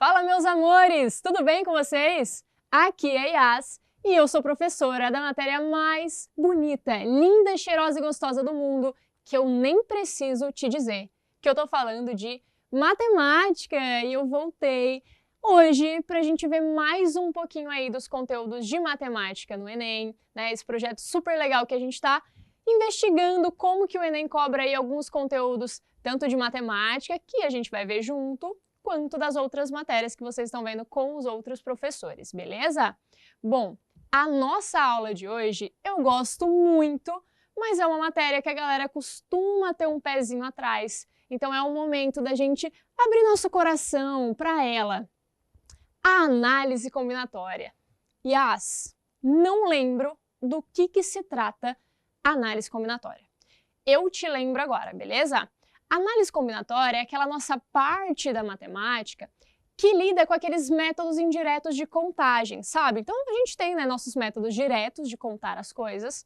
Fala, meus amores! Tudo bem com vocês? Aqui é Yas e eu sou professora da matéria mais bonita, linda, cheirosa e gostosa do mundo, que eu nem preciso te dizer, que eu tô falando de matemática e eu voltei hoje pra gente ver mais um pouquinho aí dos conteúdos de matemática no Enem, né? Esse projeto super legal que a gente tá investigando como que o Enem cobra aí alguns conteúdos, tanto de matemática, que a gente vai ver junto, quanto das outras matérias que vocês estão vendo com os outros professores, beleza? Bom, a nossa aula de hoje eu gosto muito, mas é uma matéria que a galera costuma ter um pezinho atrás, então é o momento da gente abrir nosso coração para ela. A análise combinatória. Yas, não lembro do que se trata a análise combinatória. Eu te lembro agora, beleza? A análise combinatória é aquela nossa parte da matemática que lida com aqueles métodos indiretos de contagem, sabe? Então a gente tem, né, nossos métodos diretos de contar as coisas,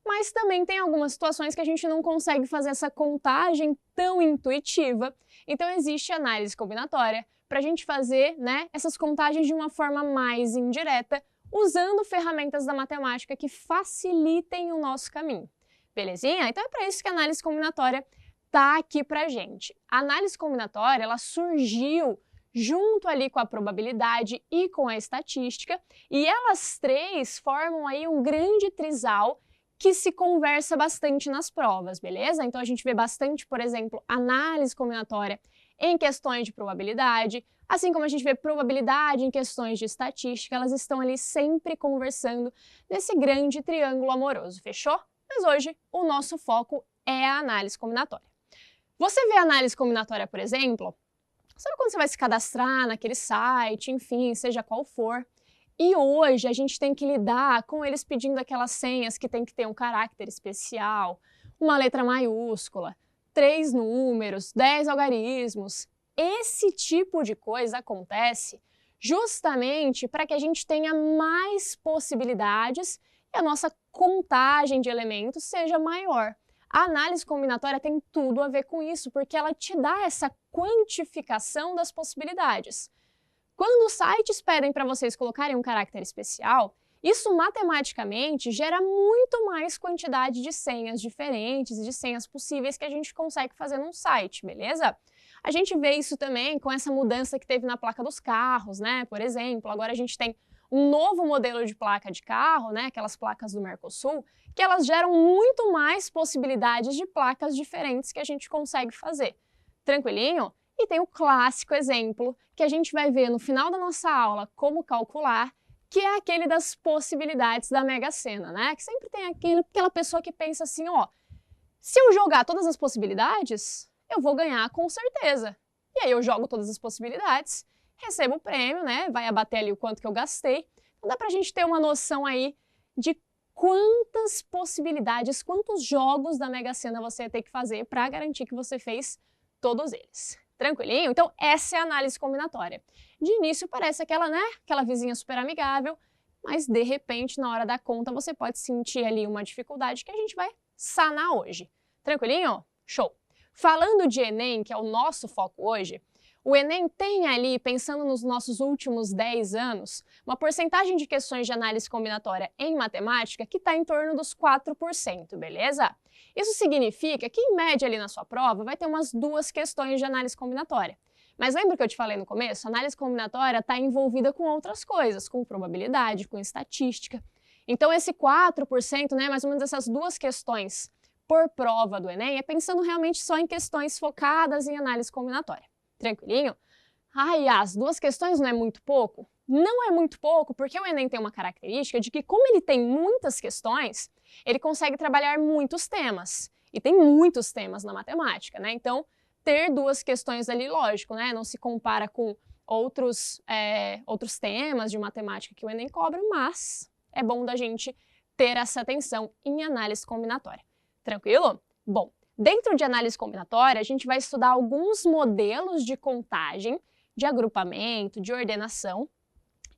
mas também tem algumas situações que a gente não consegue fazer essa contagem tão intuitiva. Então existe a análise combinatória para a gente fazer, né, essas contagens de uma forma mais indireta, usando ferramentas da matemática que facilitem o nosso caminho. Belezinha? Então é para isso que a análise combinatória tá aqui pra gente. A análise combinatória, ela surgiu junto ali com a probabilidade e com a estatística, e elas três formam aí um grande trisal que se conversa bastante nas provas, beleza? Então a gente vê bastante, por exemplo, análise combinatória em questões de probabilidade, assim como a gente vê probabilidade em questões de estatística, elas estão ali sempre conversando nesse grande triângulo amoroso, fechou? Mas hoje o nosso foco é a análise combinatória. Você vê a análise combinatória, por exemplo, sabe quando você vai se cadastrar naquele site, enfim, seja qual for, e hoje a gente tem que lidar com eles pedindo aquelas senhas que tem que ter um caráter especial, uma letra maiúscula, 3 números, 10 algarismos. Esse tipo de coisa acontece justamente para que a gente tenha mais possibilidades e a nossa contagem de elementos seja maior. A análise combinatória tem tudo a ver com isso, porque ela te dá essa quantificação das possibilidades. Quando os sites pedem para vocês colocarem um caráter especial, isso matematicamente gera muito mais quantidade de senhas diferentes e de senhas possíveis que a gente consegue fazer num site, beleza? A gente vê isso também com essa mudança que teve na placa dos carros, né? Por exemplo, agora a gente tem um novo modelo de placa de carro, né? Aquelas placas do Mercosul, que elas geram muito mais possibilidades de placas diferentes que a gente consegue fazer. Tranquilinho? E tem o clássico exemplo que a gente vai ver no final da nossa aula como calcular, que é aquele das possibilidades da Mega Sena, né? Que sempre tem aquela pessoa que pensa assim, ó, se eu jogar todas as possibilidades, eu vou ganhar com certeza. E aí eu jogo todas as possibilidades, recebo o prêmio, né? Vai abater ali o quanto que eu gastei. Então dá pra gente ter uma noção aí de quantas possibilidades, quantos jogos da Mega Sena você vai ter que fazer para garantir que você fez todos eles. Tranquilinho? Então essa é a análise combinatória. De início parece aquela, né, aquela vizinha super amigável, mas de repente na hora da conta você pode sentir ali uma dificuldade que a gente vai sanar hoje. Tranquilinho? Show! Falando de Enem, que é o nosso foco hoje, o Enem tem ali, pensando nos nossos últimos 10 anos, uma porcentagem de questões de análise combinatória em matemática que está em torno dos 4%, beleza? Isso significa que, em média, ali na sua prova, vai ter umas 2 questões de análise combinatória. Mas lembra que eu te falei no começo? A análise combinatória está envolvida com outras coisas, com probabilidade, com estatística. Então, esse 4%, né, mais ou menos essas 2 questões por prova do Enem, é pensando realmente só em questões focadas em análise combinatória. Tranquilinho? Ai, as 2 questões não é muito pouco? Não é muito pouco porque o Enem tem uma característica de que, como ele tem muitas questões, ele consegue trabalhar muitos temas. E tem muitos temas na matemática, né? Então, ter 2 questões ali, lógico, né? Não se compara com outros temas de matemática que o Enem cobra, mas é bom da gente ter essa atenção em análise combinatória. Tranquilo? Bom, dentro de análise combinatória, a gente vai estudar alguns modelos de contagem, de agrupamento, de ordenação,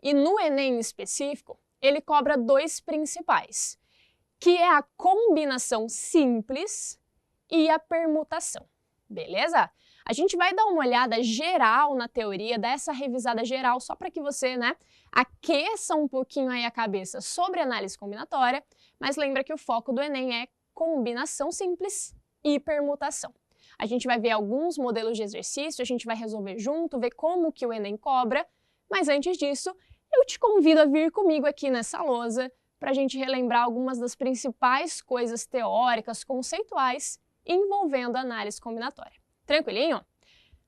e no Enem em específico, ele cobra 2 principais, que é a combinação simples e a permutação, beleza? A gente vai dar uma olhada geral na teoria, dar essa revisada geral só para que você, aqueça um pouquinho aí a cabeça sobre análise combinatória, mas lembra que o foco do Enem é combinação simples e permutação. A gente vai ver alguns modelos de exercício, a gente vai resolver junto, ver como que o Enem cobra, mas antes disso, eu te convido a vir comigo aqui nessa lousa para a gente relembrar algumas das principais coisas teóricas, conceituais, envolvendo a análise combinatória. Tranquilinho?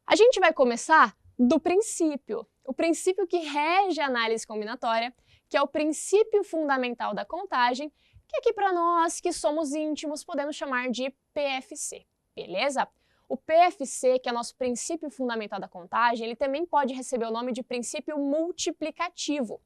A gente vai começar do princípio, o princípio que rege a análise combinatória, que é o princípio fundamental da contagem, que aqui para nós que somos íntimos podemos chamar de PFC, beleza? O PFC, que é nosso princípio fundamental da contagem, ele também pode receber o nome de princípio multiplicativo.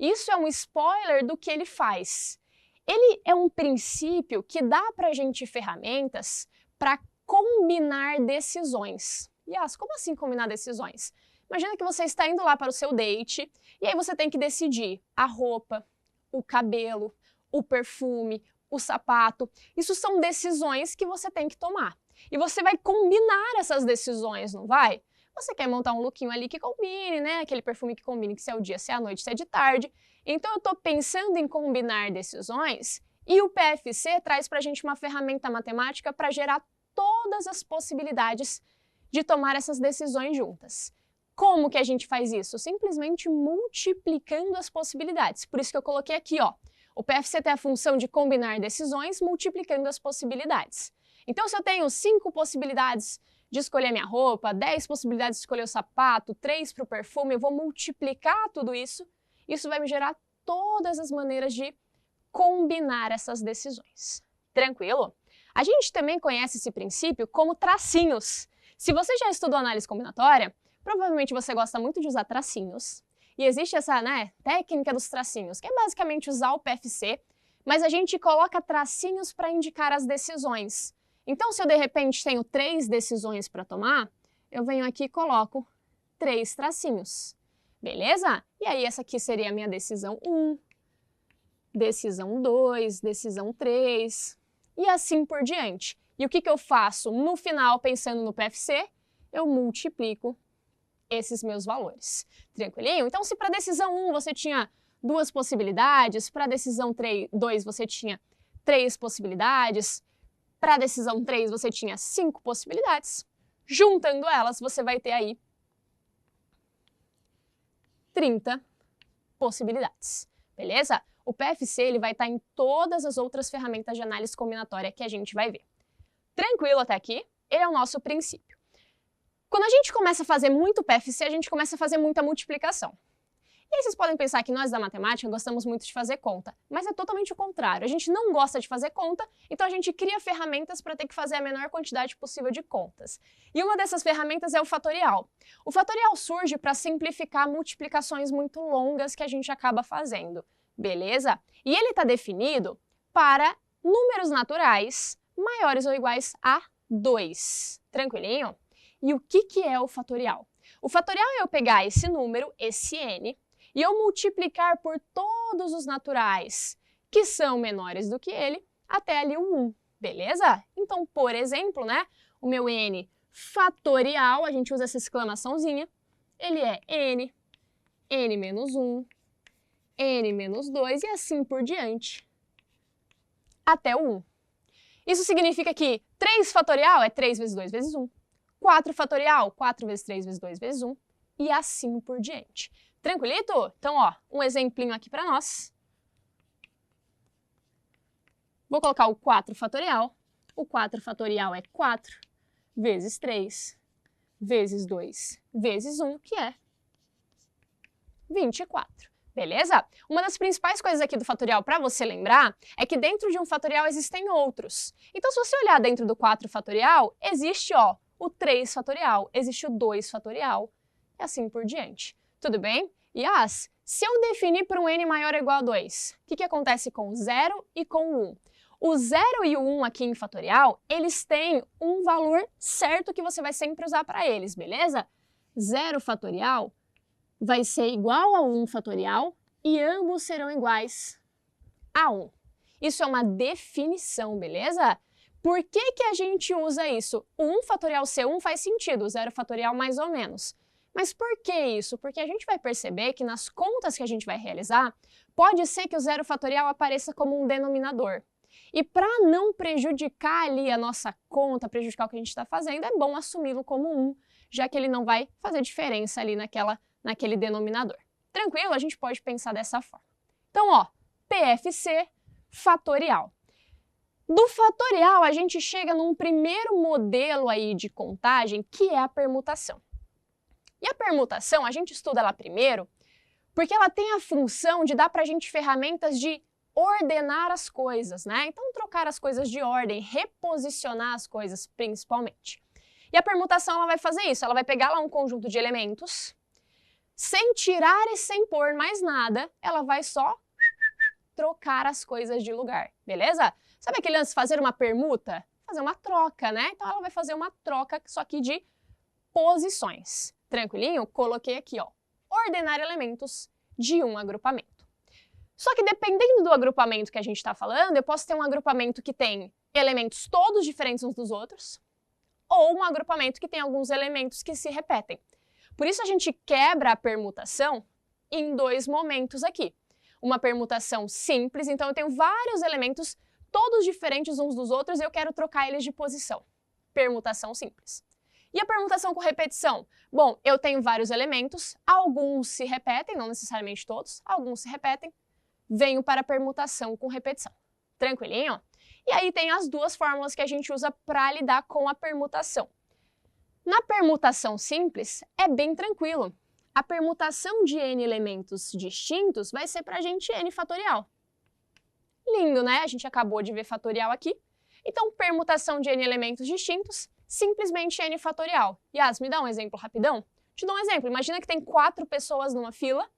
Isso é um spoiler do que ele faz. Ele é um princípio que dá para a gente ferramentas para combinar decisões. Yas, como assim combinar decisões? Imagina que você está indo lá para o seu date e aí você tem que decidir a roupa, o cabelo, o perfume, o sapato. Isso são decisões que você tem que tomar. E você vai combinar essas decisões, não vai? Você quer montar um lookinho ali que combine, Aquele perfume que combine, que se é o dia, se é a noite, se é de tarde. Então eu estou pensando em combinar decisões e o PFC traz para a gente uma ferramenta matemática para gerar todas as possibilidades de tomar essas decisões juntas. Como que a gente faz isso? Simplesmente multiplicando as possibilidades. Por isso que eu coloquei aqui, ó. O PFC tem a função de combinar decisões multiplicando as possibilidades. Então, se eu tenho 5 possibilidades de escolher minha roupa, 10 possibilidades de escolher o sapato, 3 para o perfume, eu vou multiplicar tudo isso. Isso vai me gerar todas as maneiras de combinar essas decisões. Tranquilo? A gente também conhece esse princípio como tracinhos. Se você já estudou análise combinatória, provavelmente você gosta muito de usar tracinhos. E existe essa técnica dos tracinhos, que é basicamente usar o PFC, mas a gente coloca tracinhos para indicar as decisões. Então, se eu de repente tenho 3 decisões para tomar, eu venho aqui e coloco 3 tracinhos. Beleza? E aí essa aqui seria a minha decisão 1, decisão 2, decisão 3 e assim por diante. E o que eu faço no final, pensando no PFC? Eu multiplico esses meus valores. Tranquilinho? Então, se para a decisão 1 você tinha 2 possibilidades, para a decisão 2 você tinha 3 possibilidades, para a decisão 3 você tinha 5 possibilidades, juntando elas você vai ter aí 30 possibilidades, beleza? O PFC ele vai estar em todas as outras ferramentas de análise combinatória que a gente vai ver. Tranquilo até aqui? Ele é o nosso princípio. Quando a gente começa a fazer muito PFC, a gente começa a fazer muita multiplicação. E aí vocês podem pensar que nós da matemática gostamos muito de fazer conta, mas é totalmente o contrário. A gente não gosta de fazer conta, então a gente cria ferramentas para ter que fazer a menor quantidade possível de contas. E uma dessas ferramentas é o fatorial. O fatorial surge para simplificar multiplicações muito longas que a gente acaba fazendo, beleza? E ele está definido para números naturais maiores ou iguais a 2. Tranquilinho? E o que é o fatorial? O fatorial é eu pegar esse número, esse n, e eu multiplicar por todos os naturais que são menores do que ele, até ali o 1, beleza? Então, por exemplo, o meu n fatorial, a gente usa essa exclamaçãozinha, ele é n, n menos 1, n menos 2 e assim por diante, até o 1. Isso significa que 3 fatorial é 3 vezes 2 vezes 1, 4 fatorial, 4 vezes 3 vezes 2 vezes 1, e assim por diante. Tranquilito? Então, ó, um exemplinho aqui para nós. Vou colocar o 4 fatorial. O 4 fatorial é 4 vezes 3 vezes 2 vezes 1, que é 24. Beleza? Uma das principais coisas aqui do fatorial para você lembrar é que dentro de um fatorial existem outros. Então, se você olhar dentro do 4 fatorial, existe, ó, o 3 fatorial, existe o 2 fatorial e assim por diante. Tudo bem? E se eu definir para um n maior ou igual a 2, o que acontece com o 0 e com o 1? O 0 e o 1 aqui em fatorial, eles têm um valor certo que você vai sempre usar para eles, beleza? 0 fatorial vai ser igual a 1 fatorial e ambos serão iguais a 1. Isso é uma definição, beleza? Por que que a gente usa isso? O 1 fatorial C1 faz sentido, o 0 fatorial mais ou menos. Mas por que isso? Porque a gente vai perceber que nas contas que a gente vai realizar, pode ser que o 0 fatorial apareça como um denominador. E para não prejudicar ali a nossa conta, prejudicar o que a gente está fazendo, é bom assumi-lo como 1, já que ele não vai fazer diferença ali naquele denominador. Tranquilo? A gente pode pensar dessa forma. Então, ó, PFC fatorial. Do fatorial, a gente chega num primeiro modelo aí de contagem, que é a permutação. E a permutação, a gente estuda ela primeiro, porque ela tem a função de dar para a gente ferramentas de ordenar as coisas, né? Então, trocar as coisas de ordem, reposicionar as coisas, principalmente. E a permutação, ela vai fazer isso, ela vai pegar lá um conjunto de elementos, sem tirar e sem pôr mais nada, ela vai só trocar as coisas de lugar, beleza? Sabe aquele lance de fazer uma permuta? Fazer uma troca, né? Então ela vai fazer uma troca, só que de posições. Tranquilinho? Coloquei aqui, ó, ordenar elementos de um agrupamento. Só que dependendo do agrupamento que a gente está falando, eu posso ter um agrupamento que tem elementos todos diferentes uns dos outros, ou um agrupamento que tem alguns elementos que se repetem. Por isso a gente quebra a permutação em 2 momentos aqui. Uma permutação simples, então eu tenho vários elementos todos diferentes uns dos outros e eu quero trocar eles de posição. Permutação simples. E a permutação com repetição? Bom, eu tenho vários elementos, alguns se repetem, não necessariamente todos, alguns se repetem, venho para a permutação com repetição. Tranquilinho? E aí tem as 2 fórmulas que a gente usa para lidar com a permutação. Na permutação simples, é bem tranquilo. A permutação de n elementos distintos vai ser para a gente n fatorial. Lindo, né? A gente acabou de ver fatorial aqui. Então, permutação de n elementos distintos, simplesmente n fatorial. Yas, me dá um exemplo rapidão? Te dou um exemplo. Imagina que tem 4 pessoas numa fila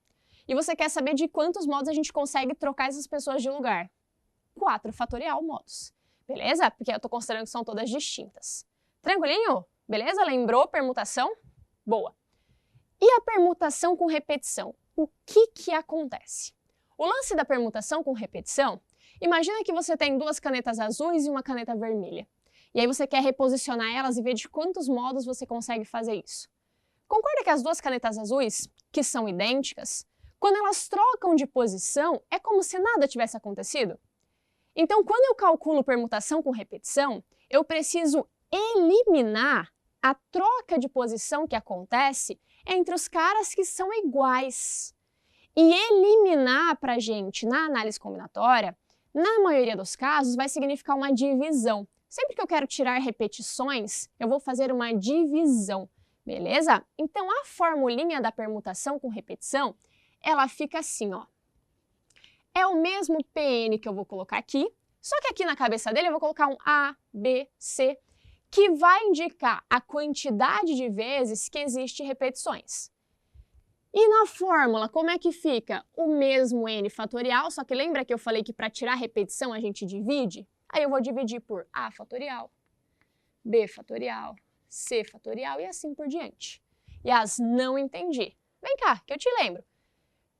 e você quer saber de quantos modos a gente consegue trocar essas pessoas de lugar. 4 fatorial modos. Beleza? Porque eu estou considerando que são todas distintas. Tranquilinho? Beleza? Lembrou permutação? Boa. E a permutação com repetição? O que acontece? O lance da permutação com repetição, imagina que você tem 2 canetas azuis e uma caneta vermelha. E aí você quer reposicionar elas e ver de quantos modos você consegue fazer isso. Concorda que as 2 canetas azuis, que são idênticas, quando elas trocam de posição, é como se nada tivesse acontecido? Então, quando eu calculo permutação com repetição, eu preciso eliminar a troca de posição que acontece entre os caras que são iguais. E eliminar para a gente, na análise combinatória, na maioria dos casos, vai significar uma divisão. Sempre que eu quero tirar repetições, eu vou fazer uma divisão, beleza? Então, a formulinha da permutação com repetição, ela fica assim, ó. É o mesmo PN que eu vou colocar aqui, só que aqui na cabeça dele eu vou colocar um A, B, C, que vai indicar a quantidade de vezes que existe repetições. E na fórmula, como é que fica? O mesmo n fatorial, só que lembra que eu falei que para tirar repetição a gente divide? Aí eu vou dividir por A fatorial, B fatorial, C fatorial e assim por diante. E as não entendi. Vem cá, que eu te lembro.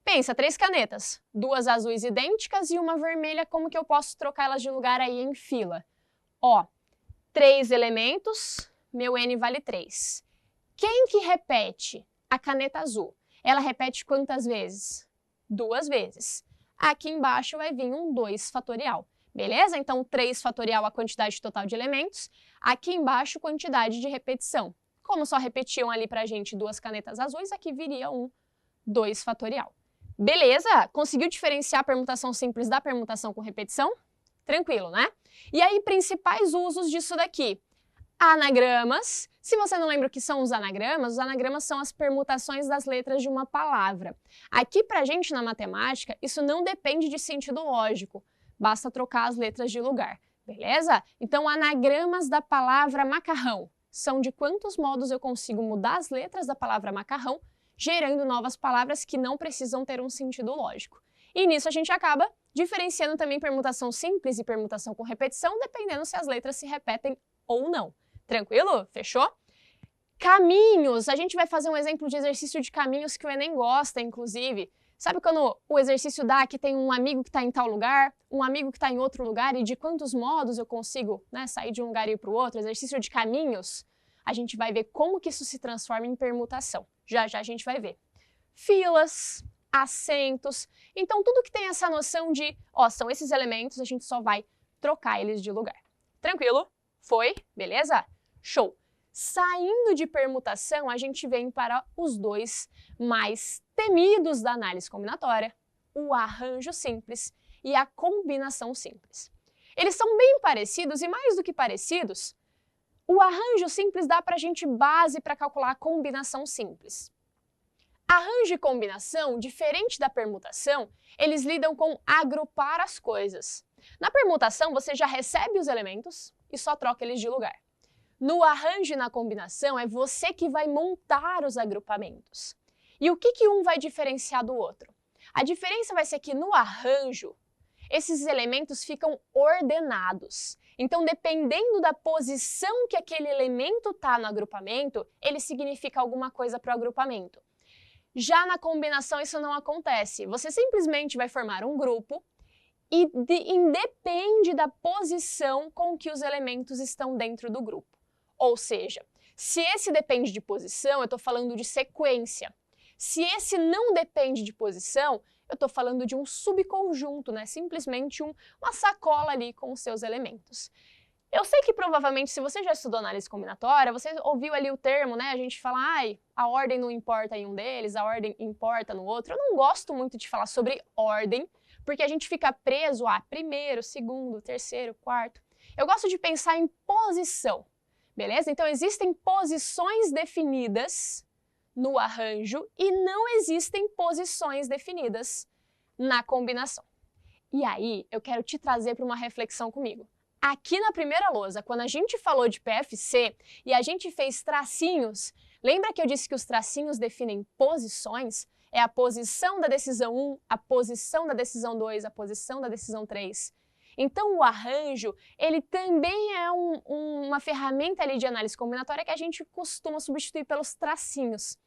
Pensa, 3 canetas, 2 azuis idênticas e uma vermelha, como que eu posso trocar elas de lugar aí em fila? Ó, 3 elementos, meu n vale 3. Quem que repete? A caneta azul. Ela repete quantas vezes? 2 vezes. Aqui embaixo vai vir um 2 fatorial. Beleza? Então, 3 fatorial a quantidade total de elementos. Aqui embaixo, quantidade de repetição. Como só repetiam ali pra gente 2 canetas azuis, aqui viria um 2 fatorial. Beleza? Conseguiu diferenciar a permutação simples da permutação com repetição? Tranquilo, né? E aí, principais usos disso daqui? Anagramas. Se você não lembra o que são os anagramas são as permutações das letras de uma palavra. Aqui pra gente na matemática, isso não depende de sentido lógico, basta trocar as letras de lugar, beleza? Então, anagramas da palavra macarrão são de quantos modos eu consigo mudar as letras da palavra macarrão, gerando novas palavras que não precisam ter um sentido lógico. E nisso a gente acaba diferenciando também permutação simples e permutação com repetição, dependendo se as letras se repetem ou não. Tranquilo? Fechou? Caminhos. A gente vai fazer um exemplo de exercício de caminhos que o Enem gosta, inclusive. Sabe quando o exercício dá que tem um amigo que está em tal lugar, um amigo que está em outro lugar e de quantos modos eu consigo, né, sair de um lugar e ir para o outro? Exercício de caminhos. A gente vai ver como que isso se transforma em permutação. Já já a gente vai ver. Filas, assentos. Então, tudo que tem essa noção de, ó, são esses elementos, a gente só vai trocar eles de lugar. Tranquilo? Foi? Beleza? Show! Saindo de permutação, a gente vem para os dois mais temidos da análise combinatória, o arranjo simples e a combinação simples. Eles são bem parecidos e, mais do que parecidos, o arranjo simples dá para a gente base para calcular a combinação simples. Arranjo e combinação, diferente da permutação, eles lidam com agrupar as coisas. Na permutação, você já recebe os elementos e só troca eles de lugar. No arranjo e na combinação, é você que vai montar os agrupamentos. E o que um vai diferenciar do outro? A diferença vai ser que no arranjo, esses elementos ficam ordenados. Então, dependendo da posição que aquele elemento está no agrupamento, ele significa alguma coisa para o agrupamento. Já na combinação, isso não acontece. Você simplesmente vai formar um grupo e independe da posição com que os elementos estão dentro do grupo. Ou seja, se esse depende de posição, eu estou falando de sequência. Se esse não depende de posição, eu estou falando de um subconjunto, né? Simplesmente uma sacola ali com os seus elementos. Eu sei que provavelmente, se você já estudou análise combinatória, você ouviu ali o termo, né? A gente fala, ai, a ordem não importa em um deles, a ordem importa no outro. Eu não gosto muito de falar sobre ordem, porque a gente fica preso a primeiro, segundo, terceiro, quarto. Eu gosto de pensar em posição. Beleza? Então, existem posições definidas no arranjo e não existem posições definidas na combinação. E aí, eu quero te trazer para uma reflexão comigo. Aqui na primeira lousa, quando a gente falou de PFC e a gente fez tracinhos, lembra que eu disse que os tracinhos definem posições? É a posição da decisão 1, a posição da decisão 2, a posição da decisão 3. Então, o arranjo, ele também é uma ferramenta ali de análise combinatória que a gente costuma substituir pelos tracinhos.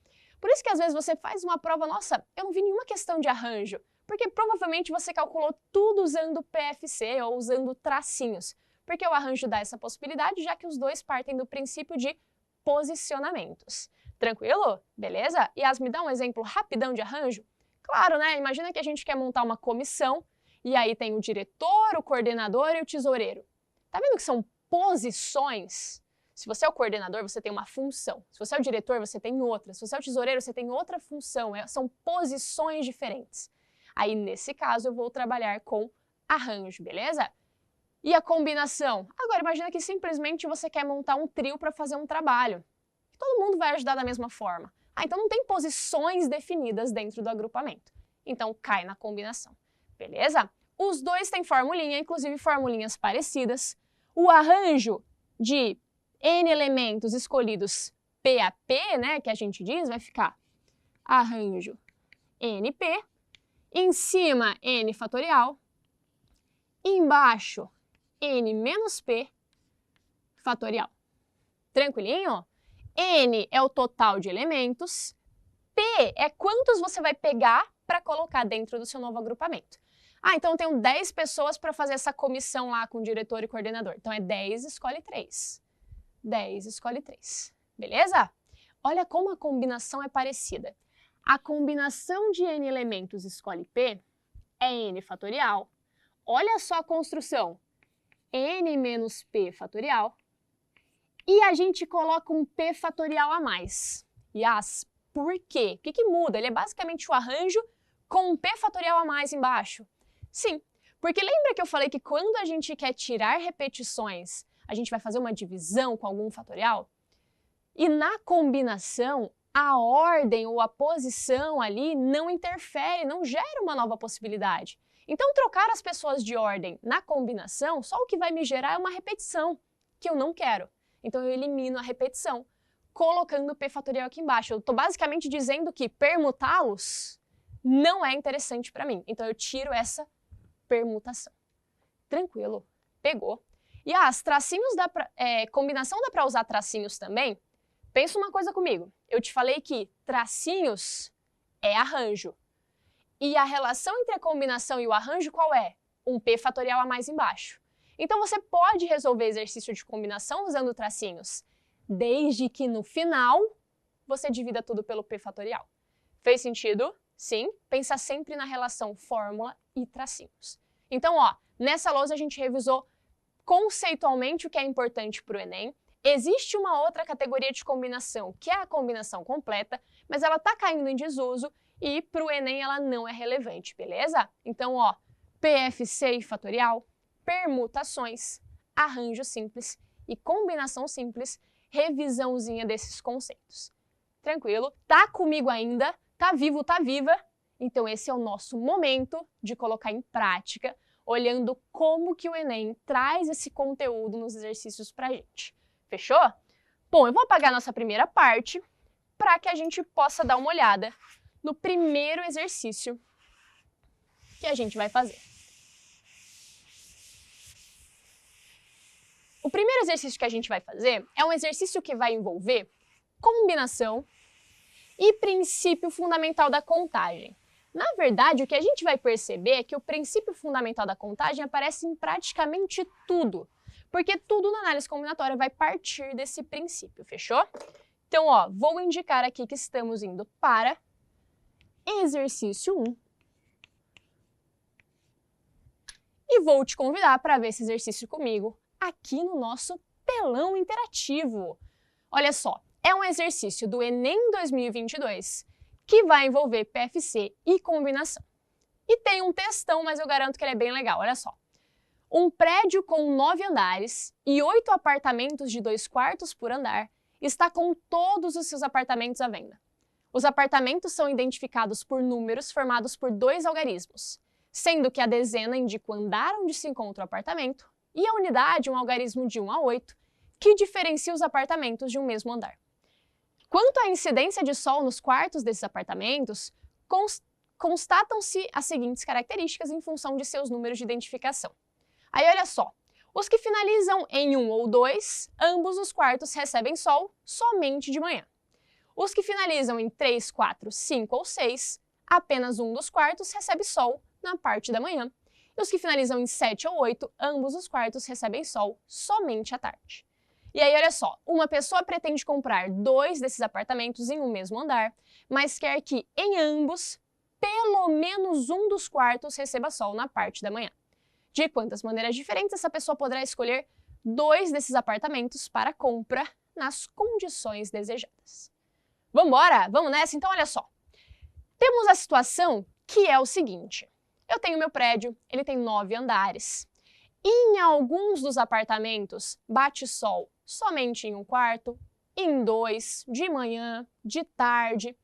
Por isso que às vezes você faz uma prova, nossa, eu não vi nenhuma questão de arranjo, porque provavelmente você calculou tudo usando PFC ou usando tracinhos, porque o arranjo dá essa possibilidade, já que os dois partem do princípio de posicionamentos. Tranquilo? Beleza? Yas, me dá um exemplo rapidão de arranjo? Claro, né? Imagina que a gente quer montar uma comissão, e aí tem o diretor, o coordenador e o tesoureiro. Tá vendo que são posições? Se você é o coordenador, você tem uma função. Se você é o diretor, você tem outra. Se você é o tesoureiro, você tem outra função. São posições diferentes. Aí, nesse caso, eu vou trabalhar com arranjo, beleza? E a combinação? Agora, imagina que simplesmente você quer montar um trio para fazer um trabalho. Todo mundo vai ajudar da mesma forma. Então não tem posições definidas dentro do agrupamento. Então, cai na combinação. Beleza? Os dois têm formulinha, inclusive formulinhas parecidas. O arranjo de N elementos escolhidos P a P, né, que a gente diz, vai ficar arranjo NP, em cima N fatorial, embaixo N menos P fatorial. Tranquilinho? N é o total de elementos, P é quantos você vai pegar para colocar dentro do seu novo agrupamento. Ah, então eu tenho 10 pessoas para fazer essa comissão lá com o diretor e coordenador. Então é 10 escolhe 3. 10 escolhe 3. Beleza? Olha como a combinação é parecida. A combinação de N elementos escolhe P é N fatorial. Olha só a construção. N menos P fatorial. E a gente coloca um P fatorial a mais. Yas, por quê? O que muda? Ele é basicamente o arranjo com um P fatorial a mais embaixo. Sim, porque lembra que eu falei que quando a gente quer tirar repetições, a gente vai fazer uma divisão com algum fatorial? E na combinação, a ordem ou a posição ali não interfere, não gera uma nova possibilidade. Então, trocar as pessoas de ordem na combinação, só o que vai me gerar é uma repetição, que eu não quero. Então, eu elimino a repetição, colocando o P fatorial aqui embaixo. Eu estou basicamente dizendo que permutá-los não é interessante para mim. Então, eu tiro essa permutação. Tranquilo? Pegou. E as tracinhos combinação dá para usar tracinhos também? Pensa uma coisa comigo. Eu te falei que tracinhos é arranjo. E a relação entre a combinação e o arranjo qual é? Um P fatorial a mais embaixo. Então você pode resolver exercício de combinação usando tracinhos, desde que no final você divida tudo pelo P fatorial. Fez sentido? Sim. Pensa sempre na relação fórmula e tracinhos. Então, ó, nessa lousa a gente revisou conceitualmente o que é importante para o Enem. Existe uma outra categoria de combinação, que é a combinação completa, mas ela está caindo em desuso e para o Enem ela não é relevante, beleza? Então, ó, PFC e fatorial, permutações, arranjo simples e combinação simples, revisãozinha desses conceitos. Tranquilo? Tá comigo ainda? Tá vivo, tá viva? Então esse é o nosso momento de colocar em prática, olhando como que o Enem traz esse conteúdo nos exercícios pra gente. Fechou? Bom, eu vou apagar nossa primeira parte para que a gente possa dar uma olhada no primeiro exercício que a gente vai fazer. O primeiro exercício que a gente vai fazer é um exercício que vai envolver combinação e princípio fundamental da contagem. Na verdade, o que a gente vai perceber é que o princípio fundamental da contagem aparece em praticamente tudo, porque tudo na análise combinatória vai partir desse princípio, fechou? Então, ó, vou indicar aqui que estamos indo para exercício 1 e vou te convidar para ver esse exercício comigo aqui no nosso telão interativo. Olha só, é um exercício do Enem 2022 que vai envolver PFC e combinação. E tem um textão, mas eu garanto que ele é bem legal, olha só. Um prédio com 9 andares e 8 apartamentos de 2 quartos por andar está com todos os seus apartamentos à venda. Os apartamentos são identificados por números formados por 2 algarismos, sendo que a dezena indica o andar onde se encontra o apartamento e a unidade um algarismo de 1 a 8, que diferencia os apartamentos de um mesmo andar. Quanto à incidência de sol nos quartos desses apartamentos, constatam-se as seguintes características em função de seus números de identificação. Aí olha só, os que finalizam em 1 ou 2, ambos os quartos recebem sol somente de manhã. Os que finalizam em 3, 4, 5 ou 6, apenas um dos quartos recebe sol na parte da manhã. E os que finalizam em 7 ou 8, ambos os quartos recebem sol somente à tarde. E aí, olha só, uma pessoa pretende comprar 2 desses apartamentos em um mesmo andar, mas quer que, em ambos, pelo menos um dos quartos receba sol na parte da manhã. De quantas maneiras diferentes essa pessoa poderá escolher 2 desses apartamentos para compra nas condições desejadas. Vamos embora? Vamos nessa? Então, olha só. Temos a situação que é o seguinte. Eu tenho meu prédio, ele tem 9 andares. Em alguns dos apartamentos, bate sol somente em um quarto, em 2, de manhã, de tarde.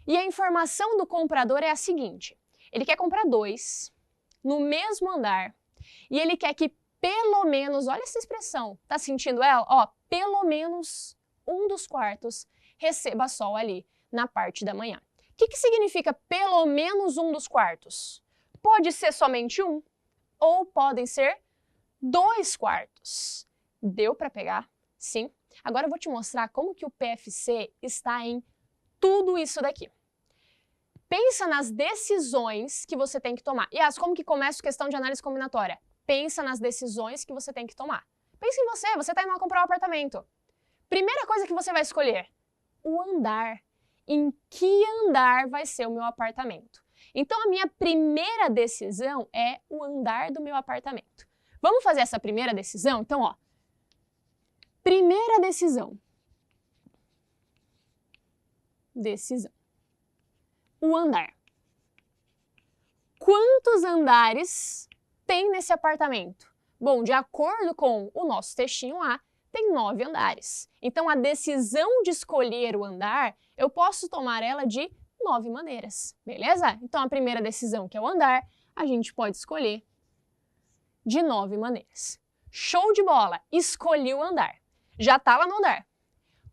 E a informação do comprador é a seguinte. Ele quer comprar 2 no mesmo andar e ele quer que pelo menos, olha essa expressão, tá sentindo ela? Ó, pelo menos um dos quartos receba sol ali na parte da manhã. O que significa pelo menos um dos quartos? Pode ser somente um ou podem ser 2 quartos. Deu para pegar? Sim. Agora eu vou te mostrar como que o PFC está em tudo isso daqui. Pensa nas decisões que você tem que tomar. E como que começa a questão de análise combinatória? Pensa nas decisões que você tem que tomar. Pensa em você está indo lá comprar um apartamento. Primeira coisa que você vai escolher, o andar. Em que andar vai ser o meu apartamento? Então a minha primeira decisão é o andar do meu apartamento. Vamos fazer essa primeira decisão? Então, ó, primeira decisão. Decisão. O andar. Quantos andares tem nesse apartamento? Bom, de acordo com o nosso textinho lá, tem 9 andares. Então, a decisão de escolher o andar, eu posso tomar ela de 9 maneiras, beleza? Então, a primeira decisão, que é o andar, a gente pode escolher de 9 maneiras. Show de bola! Escolhi o andar. Já tá lá no andar.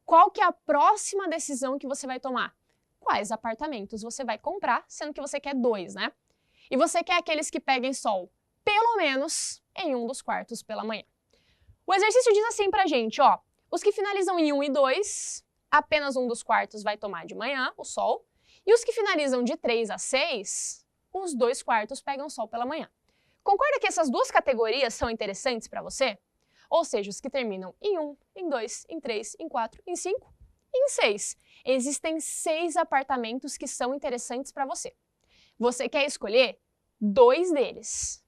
Qual que é a próxima decisão que você vai tomar? Quais apartamentos você vai comprar, sendo que você quer 2, né? E você quer aqueles que peguem sol, pelo menos, em um dos quartos pela manhã. O exercício diz assim pra gente, ó, os que finalizam em 1 e 2, apenas um dos quartos vai tomar de manhã o sol, e os que finalizam de 3 a 6, os 2/4 pegam sol pela manhã. Concorda que essas duas categorias são interessantes para você? Ou seja, os que terminam em 1, em 2, em 3, em 4, em 5 e em 6. Existem 6 apartamentos que são interessantes para você. Você quer escolher 2 deles.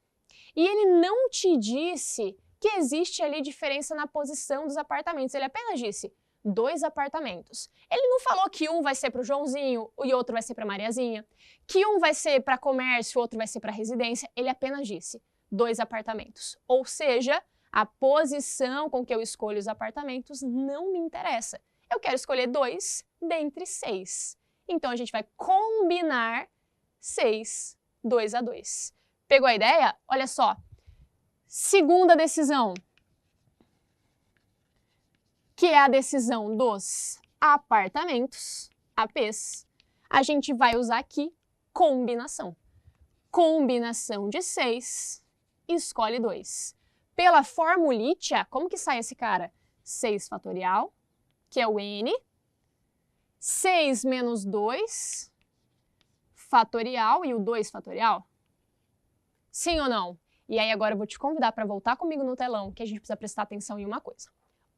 E ele não te disse que existe ali diferença na posição dos apartamentos. Ele apenas disse 2 apartamentos. Ele não falou que um vai ser para o Joãozinho e outro vai ser para a Mariazinha, que um vai ser para comércio e outro vai ser para residência. Ele apenas disse 2 apartamentos. Ou seja, a posição com que eu escolho os apartamentos não me interessa. Eu quero escolher 2 dentre 6. Então, a gente vai combinar 6, 2 a 2. Pegou a ideia? Olha só. Segunda decisão, que é a decisão dos apartamentos, APs, a gente vai usar aqui combinação. Combinação de 6, escolhe 2. Pela formulítia, como que sai esse cara? 6 fatorial, que é o n, 6 menos 2 fatorial e o 2 fatorial? Sim ou não? E aí agora eu vou te convidar para voltar comigo no telão, que a gente precisa prestar atenção em uma coisa.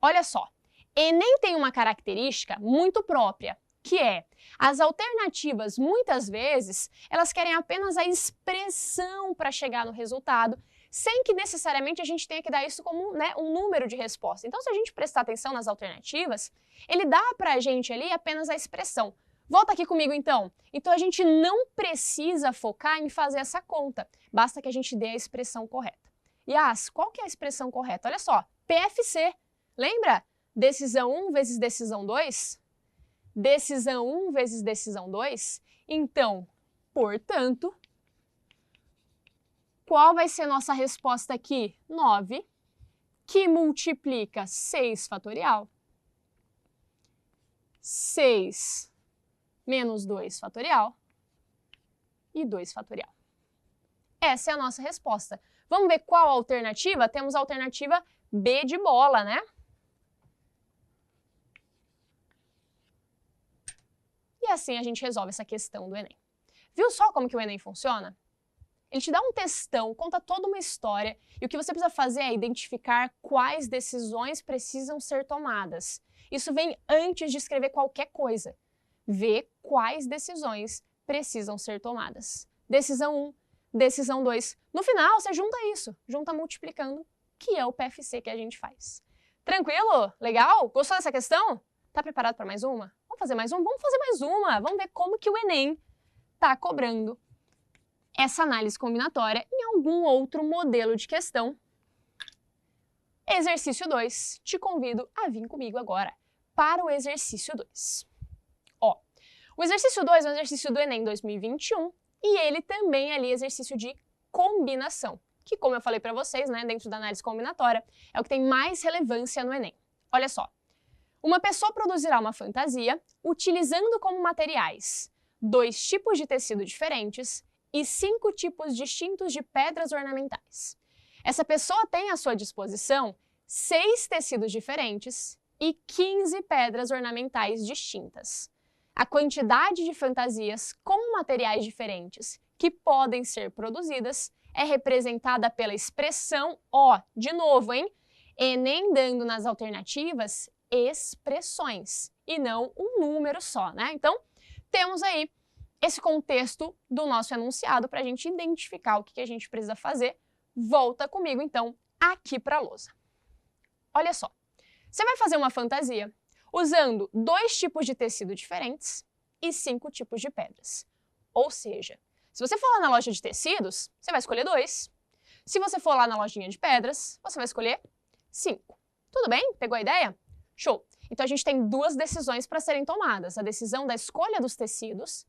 Olha só, Enem tem uma característica muito própria, que é as alternativas, muitas vezes, elas querem apenas a expressão para chegar no resultado, sem que necessariamente a gente tenha que dar isso como, né, um número de resposta. Então, se a gente prestar atenção nas alternativas, ele dá para a gente ali apenas a expressão. Volta aqui comigo, então. Então, a gente não precisa focar em fazer essa conta. Basta que a gente dê a expressão correta. Yas, qual que é a expressão correta? Olha só, PFC. Lembra? Decisão 1 vezes decisão 2? Decisão 1 vezes decisão 2? Então, portanto, qual vai ser nossa resposta aqui? 9, que multiplica 6 fatorial. 6 menos 2 fatorial e 2 fatorial. Essa é a nossa resposta. Vamos ver qual alternativa? Temos a alternativa B de bola, né? E assim a gente resolve essa questão do Enem. Viu só como que o Enem funciona? Ele te dá um textão, conta toda uma história, e o que você precisa fazer é identificar quais decisões precisam ser tomadas. Isso vem antes de escrever qualquer coisa. Ver quais decisões precisam ser tomadas. Decisão 1, decisão 2. No final, você junta isso, junta multiplicando, que é o PFC que a gente faz. Tranquilo? Legal? Gostou dessa questão? Tá preparado para mais uma? Vamos fazer mais uma? Vamos fazer mais uma! Vamos ver como que o Enem tá cobrando essa análise combinatória em algum outro modelo de questão. Exercício 2. Te convido a vir comigo agora para o exercício 2. Ó, o exercício 2 é um exercício do Enem 2021 e ele também é ali exercício de combinação, que, como eu falei para vocês, né, dentro da análise combinatória, é o que tem mais relevância no Enem. Olha só, uma pessoa produzirá uma fantasia utilizando como materiais 2 tipos de tecido diferentes e 5 tipos distintos de pedras ornamentais. Essa pessoa tem à sua disposição 6 tecidos diferentes e 15 pedras ornamentais distintas. A quantidade de fantasias com materiais diferentes que podem ser produzidas é representada pela expressão, ó, de novo, hein? Enem dando nas alternativas expressões e não um número só, né? Então, temos aí esse contexto do nosso enunciado para a gente identificar o que a gente precisa fazer. Volta comigo, então, aqui para a lousa. Olha só, você vai fazer uma fantasia usando 2 tipos de tecido diferentes e 5 tipos de pedras. Ou seja, se você for lá na loja de tecidos, você vai escolher 2. Se você for lá na lojinha de pedras, você vai escolher 5. Tudo bem? Pegou a ideia? Show! Então, a gente tem 2 decisões para serem tomadas. A decisão da escolha dos tecidos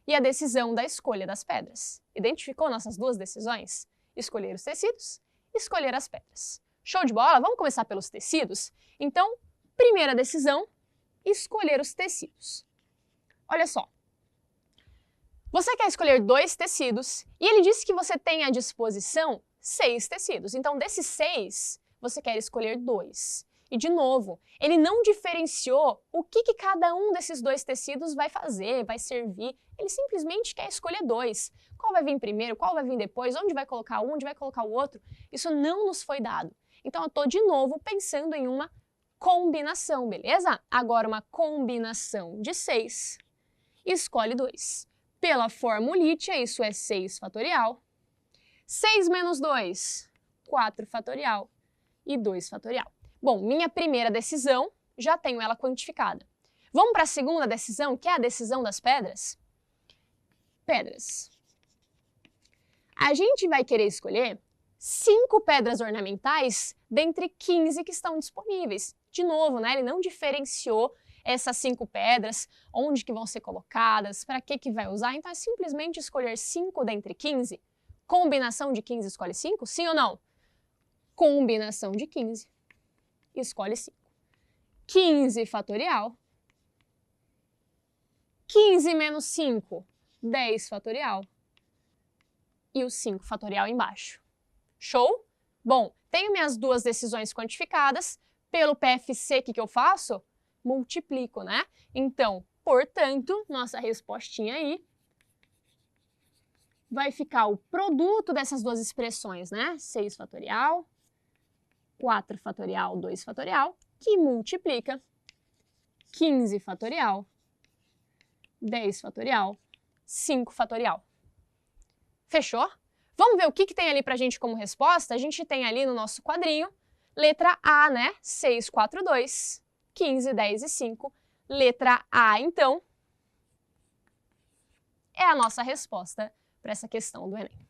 e a decisão da escolha das pedras. Identificou nossas 2 decisões? Escolher os tecidos, escolher as pedras. Show de bola? Vamos começar pelos tecidos? Então, primeira decisão, escolher os tecidos. Olha só. Você quer escolher 2 tecidos e ele disse que você tem à disposição 6 tecidos. Então, desses 6, você quer escolher 2. E, de novo, ele não diferenciou o que cada um desses dois tecidos vai fazer, vai servir. Ele simplesmente quer escolher dois. Qual vai vir primeiro, qual vai vir depois, onde vai colocar um, onde vai colocar o outro. Isso não nos foi dado. Então, eu estou, de novo, pensando em uma combinação, beleza? Agora, uma combinação de 6. Escolhe 2. Pela formulite, isso é 6 fatorial. 6 menos 2, 4 fatorial. E 2 fatorial. Bom, minha primeira decisão, já tenho ela quantificada. Vamos para a segunda decisão, que é a decisão das pedras? Pedras. A gente vai querer escolher 5 pedras ornamentais dentre 15 que estão disponíveis. De novo, né, ele não diferenciou essas 5 pedras, onde que vão ser colocadas, para que vai usar, então é simplesmente escolher 5 dentre 15. Combinação de 15 escolhe 5? Sim ou não? Combinação de 15, escolhe 5. 15 fatorial. 15 menos 5, 10 fatorial. E o 5 fatorial embaixo. Show? Bom, tenho minhas duas decisões quantificadas. Pelo PFC, o que eu faço? Multiplico, né? Então, portanto, nossa respostinha aí vai ficar o produto dessas duas expressões, né? 6 fatorial, 4 fatorial, 2 fatorial, que multiplica 15 fatorial, 10 fatorial, 5 fatorial. Fechou? Vamos ver o que tem ali pra gente como resposta? A gente tem ali no nosso quadrinho, letra A, né? 6, 4, 2, 15, 10 e 5. Letra A, então, é a nossa resposta para essa questão do Enem.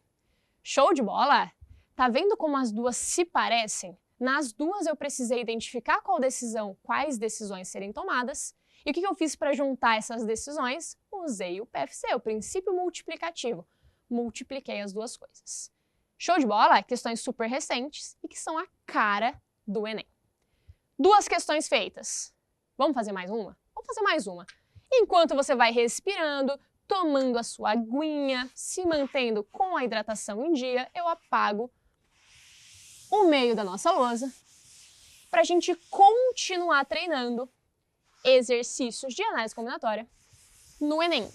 Show de bola? Tá vendo como as duas se parecem? Nas duas eu precisei identificar quais decisões serem tomadas. E o que eu fiz para juntar essas decisões? Usei o PFC, o princípio multiplicativo. Multipliquei as duas coisas. Show de bola? Questões super recentes e que são a cara do Enem. 2 questões feitas. Vamos fazer mais uma? Vamos fazer mais uma. Enquanto você vai respirando, tomando a sua aguinha, se mantendo com a hidratação em dia, eu apago o meio da nossa lousa para a gente continuar treinando exercícios de análise combinatória no Enem.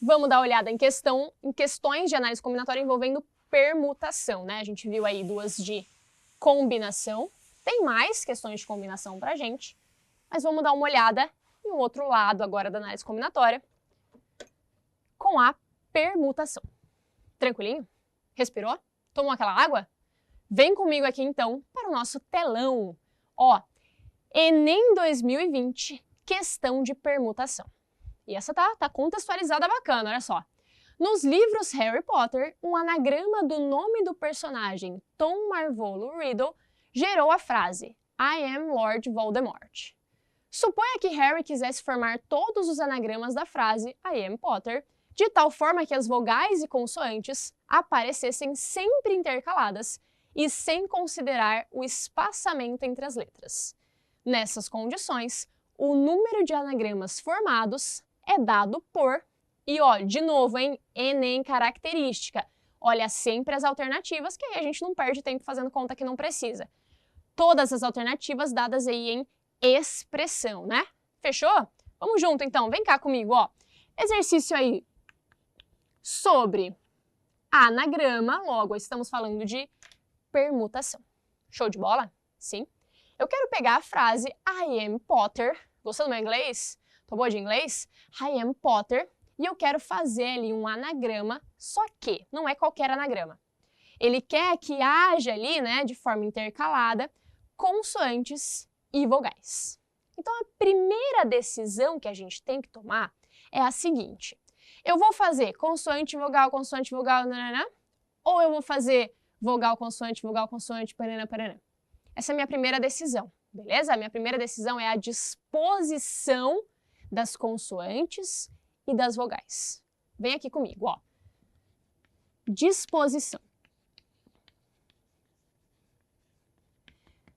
Vamos dar uma olhada em questões de análise combinatória envolvendo permutação, né? A gente viu aí 2 de combinação. Tem mais questões de combinação pra gente, mas vamos dar uma olhada em um outro lado agora da análise combinatória com a permutação. Tranquilinho? Respirou? Tomou aquela água? Vem comigo aqui então para o nosso telão. Ó, Enem 2020, questão de permutação. E essa tá contextualizada bacana, olha só. Nos livros Harry Potter, um anagrama do nome do personagem Tom Marvolo Riddle gerou a frase I am Lord Voldemort. Suponha que Harry quisesse formar todos os anagramas da frase I am Potter, de tal forma que as vogais e consoantes aparecessem sempre intercaladas e sem considerar o espaçamento entre as letras. Nessas condições, o número de anagramas formados é dado por, e ó, de novo, hein, Enem característica. Olha sempre as alternativas, que aí a gente não perde tempo fazendo conta que não precisa. Todas as alternativas dadas aí em expressão, né? Fechou? Vamos junto então, vem cá comigo, ó. Exercício aí sobre anagrama, logo estamos falando de permutação. Show de bola? Sim. Eu quero pegar a frase I am Potter. Gostou do meu inglês? Tô boa de inglês? I am Potter. E eu quero fazer ali um anagrama, só que não é qualquer anagrama. Ele quer que haja ali, né, de forma intercalada, consoantes e vogais. Então, a primeira decisão que a gente tem que tomar é a seguinte. Eu vou fazer consoante, vogal, nananã, ou eu vou fazer vogal, consoante, panana, panana. Essa é a minha primeira decisão, beleza? A minha primeira decisão é a disposição das consoantes e das vogais. Vem aqui comigo, ó. Disposição.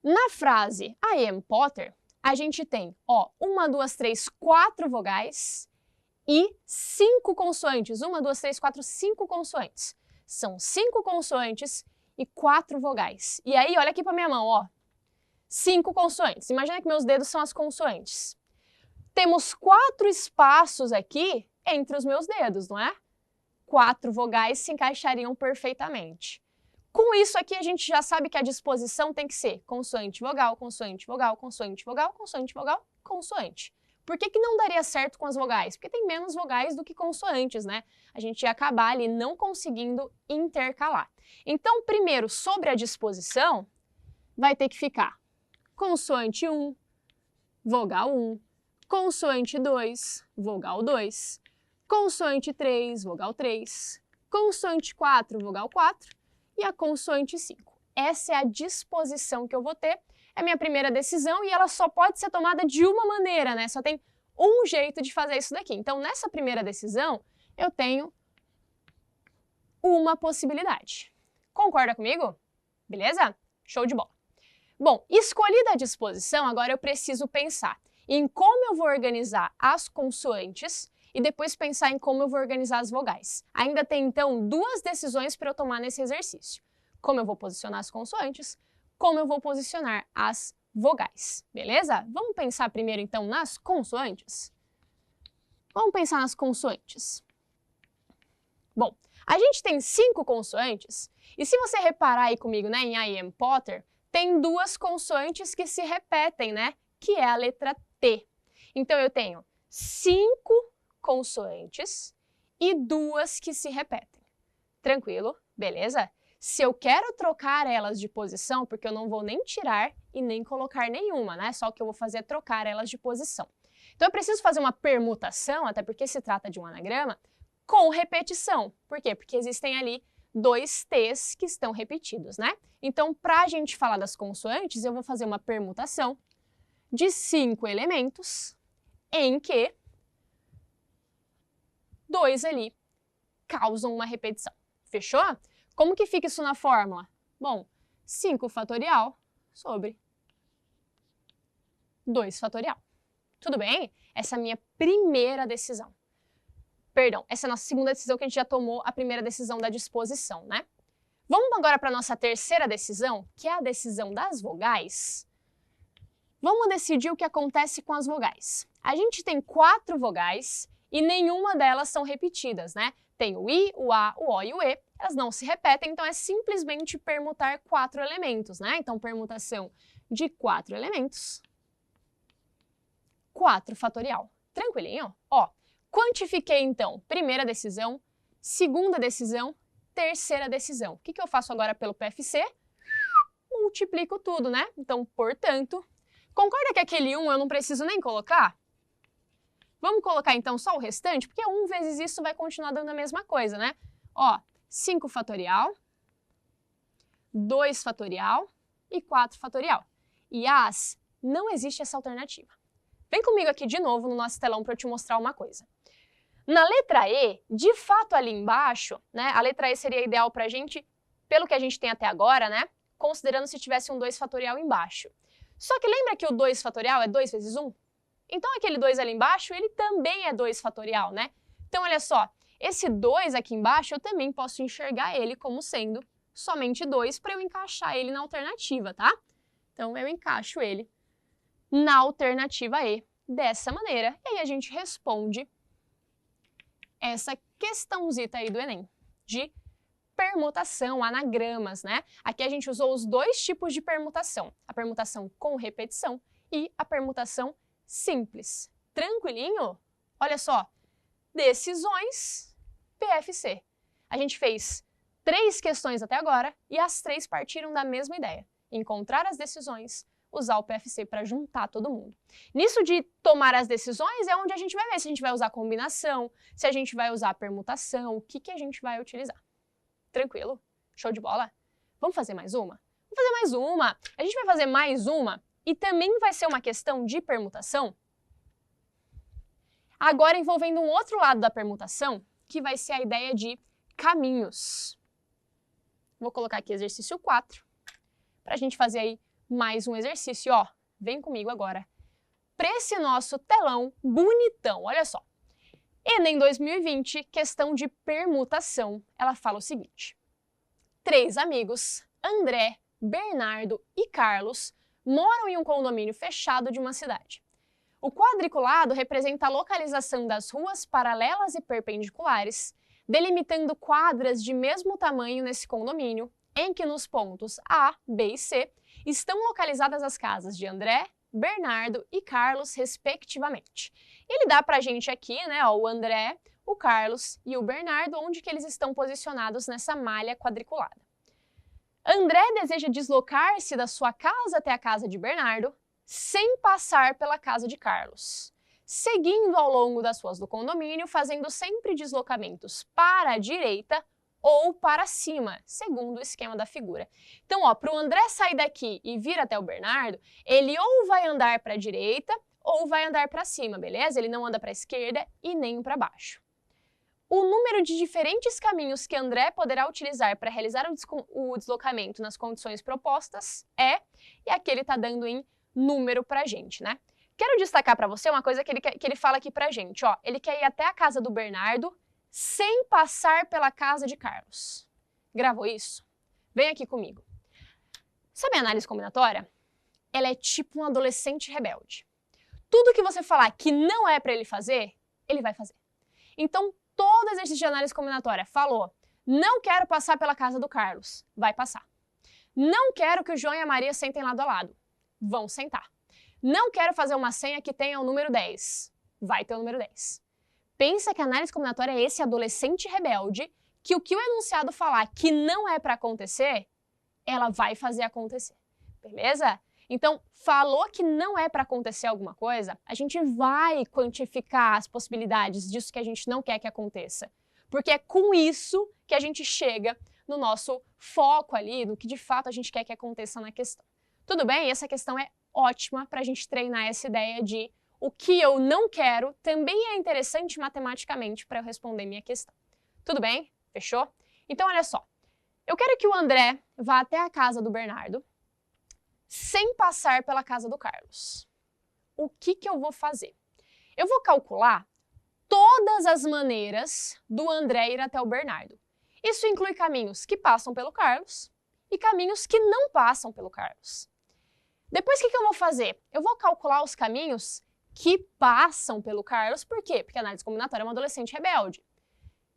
Na frase I am Potter, a gente tem, ó, 1, 2, 3, 4 vogais e 5 consoantes. 1, 2, 3, 4, 5 consoantes. São 5 consoantes e 4 vogais. E aí, olha aqui para minha mão, ó. 5 consoantes. Imagina que meus dedos são as consoantes. Temos 4 espaços aqui entre os meus dedos, não é? 4 vogais se encaixariam perfeitamente. Com isso aqui, a gente já sabe que a disposição tem que ser consoante, vogal, consoante, vogal, consoante, vogal, consoante, vogal, consoante. Por que que não daria certo com as vogais? Porque tem menos vogais do que consoantes, né? A gente ia acabar ali não conseguindo intercalar. Então, primeiro, sobre a disposição, vai ter que ficar consoante 1, vogal 1, consoante 2, vogal 2, consoante 3, vogal 3, consoante 4, vogal 4 e a consoante 5. Essa é a disposição que eu vou ter, é a minha primeira decisão e ela só pode ser tomada de uma maneira, né? Só tem um jeito de fazer isso daqui. Então, nessa primeira decisão, eu tenho uma possibilidade. Concorda comigo? Beleza? Show de bola. Bom, escolhida a disposição, agora eu preciso pensar em como eu vou organizar as consoantes e depois pensar em como eu vou organizar as vogais. Ainda tem, então, 2 decisões para eu tomar nesse exercício. Como eu vou posicionar as consoantes, como eu vou posicionar as vogais, beleza? Vamos pensar primeiro, então, nas consoantes? Vamos pensar nas consoantes. Bom, a gente tem 5 consoantes e se você reparar aí comigo, né, em I am Potter, tem 2 consoantes que se repetem, né? Que é a letra T. Então, eu tenho 5 consoantes e 2 que se repetem. Tranquilo? Beleza? Se eu quero trocar elas de posição, porque eu não vou nem tirar e nem colocar nenhuma, né? Só o que eu vou fazer é trocar elas de posição. Então, eu preciso fazer uma permutação, até porque se trata de um anagrama, com repetição. Por quê? Porque existem ali 2 T's que estão repetidos, né? Então, para a gente falar das consoantes, eu vou fazer uma permutação de 5 elementos em que 2 ali causam uma repetição. Fechou? Como que fica isso na fórmula? Bom, 5 fatorial sobre 2 fatorial. Tudo bem? Essa é a minha primeira decisão. Perdão, essa é a nossa segunda decisão que a gente já tomou, a primeira decisão da disposição, né? Vamos agora para a nossa terceira decisão, que é a decisão das vogais. Vamos decidir o que acontece com as vogais. A gente tem 4 vogais e nenhuma delas são repetidas, né? Tem o I, o A, o O e o E, elas não se repetem, então é simplesmente permutar 4 elementos, né? Então, permutação de 4 elementos, 4 fatorial. Tranquilinho? Ó, quantifiquei então, primeira decisão, segunda decisão, terceira decisão. O que eu faço agora pelo PFC? Multiplico tudo, né? Então, portanto, concorda que aquele 1 eu não preciso nem colocar? Vamos colocar então só o restante, porque 1 vezes isso vai continuar dando a mesma coisa, né? Ó, 5 fatorial, 2 fatorial e 4 fatorial. E as, não existe essa alternativa. Vem comigo aqui de novo no nosso telão para eu te mostrar uma coisa. Na letra E, de fato ali embaixo, né, a letra E seria ideal para a gente, pelo que a gente tem até agora, né, considerando se tivesse um 2 fatorial embaixo. Só que lembra que o 2 fatorial é 2 vezes 1? Então aquele 2 ali embaixo, ele também é 2 fatorial, né? Então olha só, esse 2 aqui embaixo eu também posso enxergar ele como sendo somente 2 para eu encaixar ele na alternativa, tá? Então eu encaixo ele na alternativa E dessa maneira. E aí a gente responde essa questãozita aí do Enem, de permutação, anagramas, né? Aqui a gente usou os 2 tipos de permutação, a permutação com repetição e a permutação simples. Tranquilinho? Olha só, decisões PFC. A gente fez 3 questões até agora e as 3 partiram da mesma ideia, encontrar as decisões, usar o PFC para juntar todo mundo. Nisso de tomar as decisões é onde a gente vai ver se a gente vai usar combinação, se a gente vai usar permutação, o que a gente vai utilizar. Tranquilo? Show de bola? Vamos fazer mais uma? Vamos fazer mais uma. A gente vai fazer mais uma e também vai ser uma questão de permutação. Agora envolvendo um outro lado da permutação, que vai ser a ideia de caminhos. Vou colocar aqui exercício 4, para a gente fazer aí mais um exercício, ó. Vem comigo agora para esse nosso telão bonitão, olha só. Enem 2020, questão de permutação, ela fala o seguinte: 3 amigos André, Bernardo e Carlos moram em um condomínio fechado de uma cidade. O quadriculado representa a localização das ruas paralelas e perpendiculares, delimitando quadras de mesmo tamanho nesse condomínio, em que nos pontos A, B e C estão localizadas as casas de André, Bernardo e Carlos, respectivamente. Ele dá pra gente aqui, né, ó, o André, o Carlos e o Bernardo, onde que eles estão posicionados nessa malha quadriculada. André deseja deslocar-se da sua casa até a casa de Bernardo, sem passar pela casa de Carlos, seguindo ao longo das ruas do condomínio, fazendo sempre deslocamentos para a direita ou para cima, segundo o esquema da figura. Então, ó, para o André sair daqui e vir até o Bernardo, ele ou vai andar para a direita ou vai andar para cima, beleza? Ele não anda para a esquerda e nem para baixo. O número de diferentes caminhos que André poderá utilizar para realizar o deslocamento nas condições propostas e aqui ele está dando em número para a gente, né? Quero destacar para você uma coisa que ele fala aqui para a gente, ó. Ele quer ir até a casa do Bernardo sem passar pela casa de Carlos. Gravou isso? Vem aqui comigo. Sabe a análise combinatória? Ela é tipo um adolescente rebelde. Tudo que você falar que não é para ele fazer, ele vai fazer. Então, todo exercício de análise combinatória falou, não quero passar pela casa do Carlos, vai passar. Não quero que o João e a Maria sentem lado a lado, vão sentar. Não quero fazer uma senha que tenha o número 10, vai ter o número 10. Pensa que a análise combinatória é esse adolescente rebelde que o enunciado falar que não é para acontecer, ela vai fazer acontecer, beleza? Então, falou que não é para acontecer alguma coisa, a gente vai quantificar as possibilidades disso que a gente não quer que aconteça. Porque é com isso que a gente chega no nosso foco ali, no que de fato a gente quer que aconteça na questão. Tudo bem? Essa questão é ótima para a gente treinar essa ideia de o que eu não quero também é interessante matematicamente para eu responder minha questão. Tudo bem? Fechou? Então, olha só. Eu quero que o André vá até a casa do Bernardo sem passar pela casa do Carlos. O que eu vou fazer? Eu vou calcular todas as maneiras do André ir até o Bernardo. Isso inclui caminhos que passam pelo Carlos e caminhos que não passam pelo Carlos. Depois, o que eu vou fazer? Eu vou calcular os caminhos que passam pelo Carlos. Por quê? Porque a análise combinatória é um adolescente rebelde.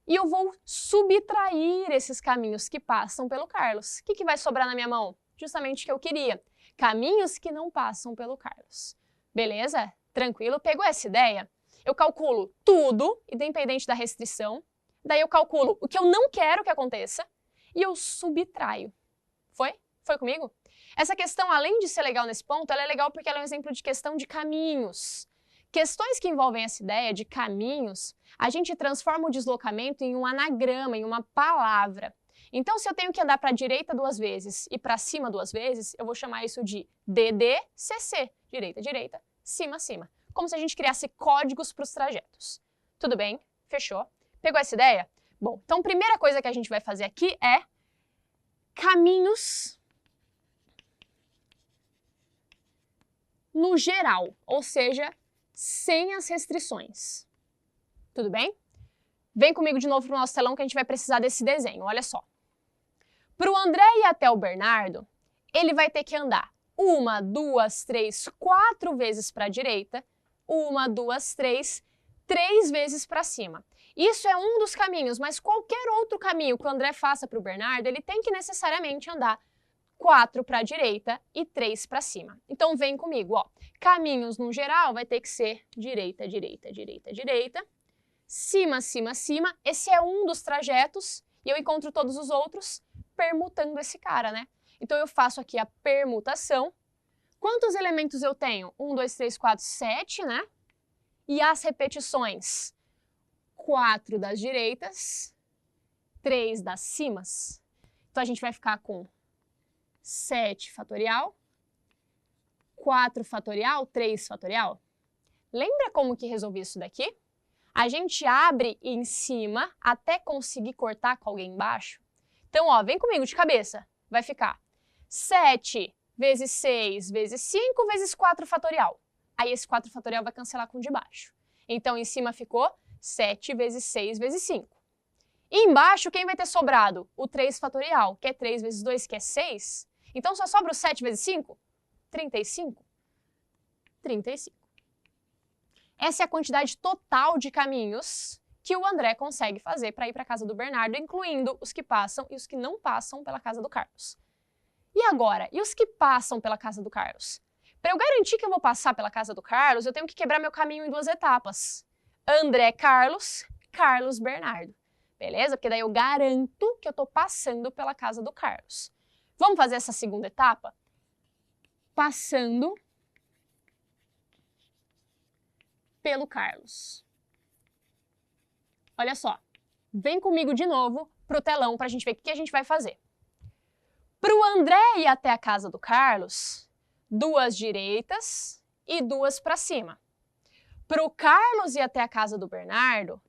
E eu vou subtrair esses caminhos que passam pelo Carlos. O que vai sobrar na minha mão? Justamente o que eu queria. Caminhos que não passam pelo Carlos. Beleza? Tranquilo? Pegou essa ideia? Eu calculo tudo, independente da restrição. Daí eu calculo o que eu não quero que aconteça e eu subtraio. Foi? Foi comigo? Essa questão, além de ser legal nesse ponto, ela é legal porque ela é um exemplo de questão de caminhos. Questões que envolvem essa ideia de caminhos, a gente transforma o deslocamento em um anagrama, em uma palavra. Então, se eu tenho que andar para a direita 2 vezes e para cima 2 vezes, eu vou chamar isso de DDCC. Direita, direita, cima, cima. Como se a gente criasse códigos para os trajetos. Tudo bem? Fechou? Pegou essa ideia? Bom, então a primeira coisa que a gente vai fazer aqui é caminhos no geral, ou seja, sem as restrições. Tudo bem? Vem comigo de novo para o nosso telão que a gente vai precisar desse desenho, olha só. Para o André ir até o Bernardo, ele vai ter que andar 1, 2, 3, 4 vezes para a direita, 1, 2, 3, 3 vezes para cima. Isso é um dos caminhos, mas qualquer outro caminho que o André faça para o Bernardo, ele tem que necessariamente andar 4 para a direita e 3 para cima. Então vem comigo, ó. Caminhos no geral vai ter que ser direita, direita, direita, direita, cima, cima, cima. Esse é um dos trajetos e eu encontro todos os outros permutando esse cara, né? Então eu faço aqui a permutação. Quantos elementos eu tenho? 1, 2, 3, 4, 7, né? E as repetições? 4 das direitas, 3 das cimas. Então a gente vai ficar com 7 fatorial, 4 fatorial, 3 fatorial. Lembra como que resolvi isso daqui? A gente abre em cima até conseguir cortar com alguém embaixo. Então, ó, vem comigo de cabeça. Vai ficar 7 vezes 6 vezes 5 vezes 4 fatorial. Aí esse 4 fatorial vai cancelar com o de baixo. Então, em cima ficou 7 vezes 6 vezes 5. E embaixo, quem vai ter sobrado? O 3 fatorial, que é 3 vezes 2, que é 6. Então, só sobra o 7 vezes 5? 35. 35. Essa é a quantidade total de caminhos que o André consegue fazer para ir para a casa do Bernardo, incluindo os que passam e os que não passam pela casa do Carlos. E agora? E os que passam pela casa do Carlos? Para eu garantir que eu vou passar pela casa do Carlos, eu tenho que quebrar meu caminho em 2 etapas. André Carlos, Carlos Bernardo. Beleza? Porque daí eu garanto que eu estou passando pela casa do Carlos. Vamos fazer essa segunda etapa? Passando pelo Carlos. Olha só, vem comigo de novo pro telão para a gente ver o que a gente vai fazer. Para o André ir até a casa do Carlos, 2 direitas e 2 para cima. Para o Carlos ir até a casa do Bernardo,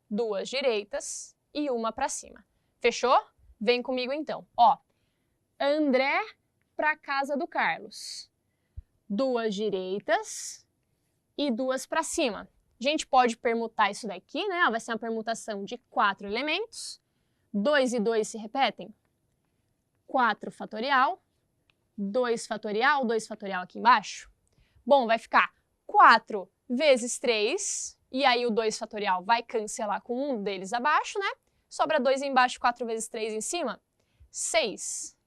2 direitas e 1 para cima. Fechou? Vem comigo então. Ó, André para a casa do Carlos, 2 direitas e 2 para cima. A gente pode permutar isso daqui, né? Vai ser uma permutação de 4 elementos. 2 e 2 se repetem. 4 fatorial, 2 fatorial aqui embaixo. Bom, vai ficar 4 vezes 3, e aí o 2 fatorial vai cancelar com um deles abaixo, né? Sobra 2 embaixo, 4 vezes 3 em cima, 6.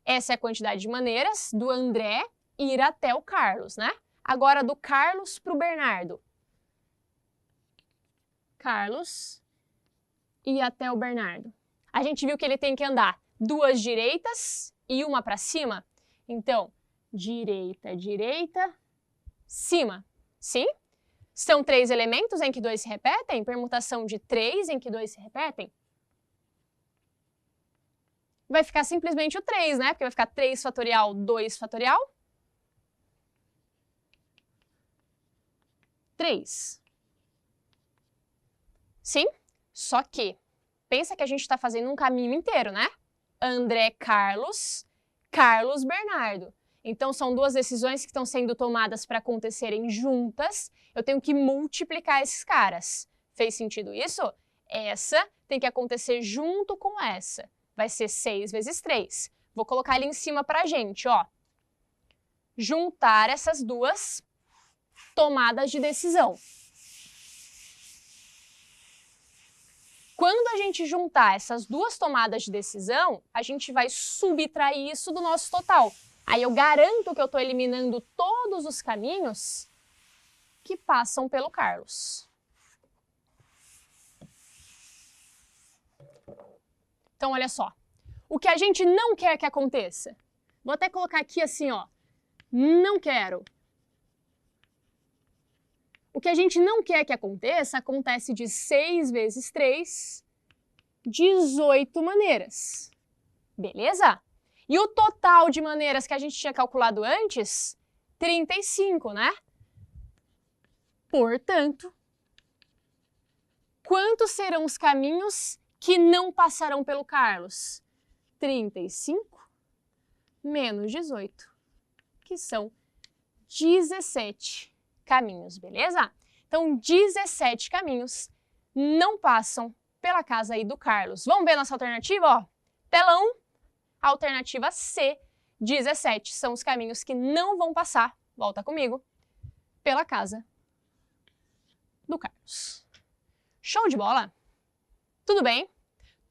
Essa é a quantidade de maneiras do André ir até o Carlos, né? Agora do Carlos para o Bernardo. Carlos ir até o Bernardo. A gente viu que ele tem que andar 2 direitas e 1 para cima. Então, direita, direita, cima. Sim? São 3 elementos em que 2 se repetem? Permutação de 3 em que 2 se repetem? Vai ficar simplesmente o 3, né? Porque vai ficar 3 fatorial, 2 fatorial. 3. Sim? Só que, pensa que a gente está fazendo um caminho inteiro, né? André Carlos, Carlos Bernardo. Então, são 2 decisões que estão sendo tomadas para acontecerem juntas. Eu tenho que multiplicar esses caras. Fez sentido isso? Essa tem que acontecer junto com essa. Vai ser 6 vezes 3. Vou colocar ali em cima para a gente, ó. Juntar essas 2 tomadas de decisão. Quando a gente juntar essas 2 tomadas de decisão, a gente vai subtrair isso do nosso total. Aí eu garanto que eu estou eliminando todos os caminhos que passam pelo Carlos. Então, olha só. O que a gente não quer que aconteça. Vou até colocar aqui assim, ó. Não quero. O que a gente não quer que aconteça, acontece de 6 vezes 3, 18 maneiras. Beleza? E o total de maneiras que a gente tinha calculado antes, 35, né? Portanto, quantos serão os caminhos que não passarão pelo Carlos? 35 menos 18, que são 17 caminhos, beleza? Então, 17 caminhos não passam pela casa aí do Carlos. Vamos ver nossa alternativa, ó. Telão, alternativa C, 17 são os caminhos que não vão passar, volta comigo, pela casa do Carlos. Show de bola? Tudo bem?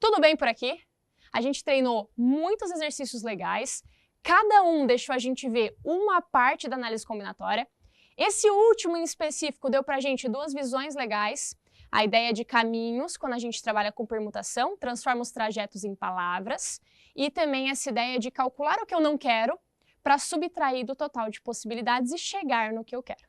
Tudo bem por aqui? A gente treinou muitos exercícios legais, cada um deixou a gente ver uma parte da análise combinatória. Esse último em específico deu pra gente 2 visões legais. A ideia de caminhos, quando a gente trabalha com permutação, transforma os trajetos em palavras. E também essa ideia de calcular o que eu não quero para subtrair do total de possibilidades e chegar no que eu quero.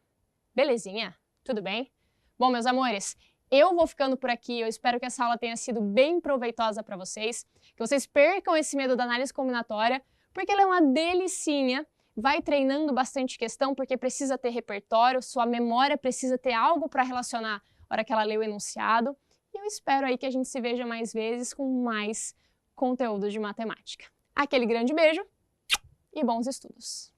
Belezinha? Tudo bem? Bom, meus amores, eu vou ficando por aqui. Eu espero que essa aula tenha sido bem proveitosa para vocês. Que vocês percam esse medo da análise combinatória, porque ela é uma delicinha. Vai treinando bastante questão, porque precisa ter repertório, sua memória precisa ter algo para relacionar na hora que ela lê o enunciado. E eu espero aí que a gente se veja mais vezes com mais conteúdo de matemática. Aquele grande beijo e bons estudos!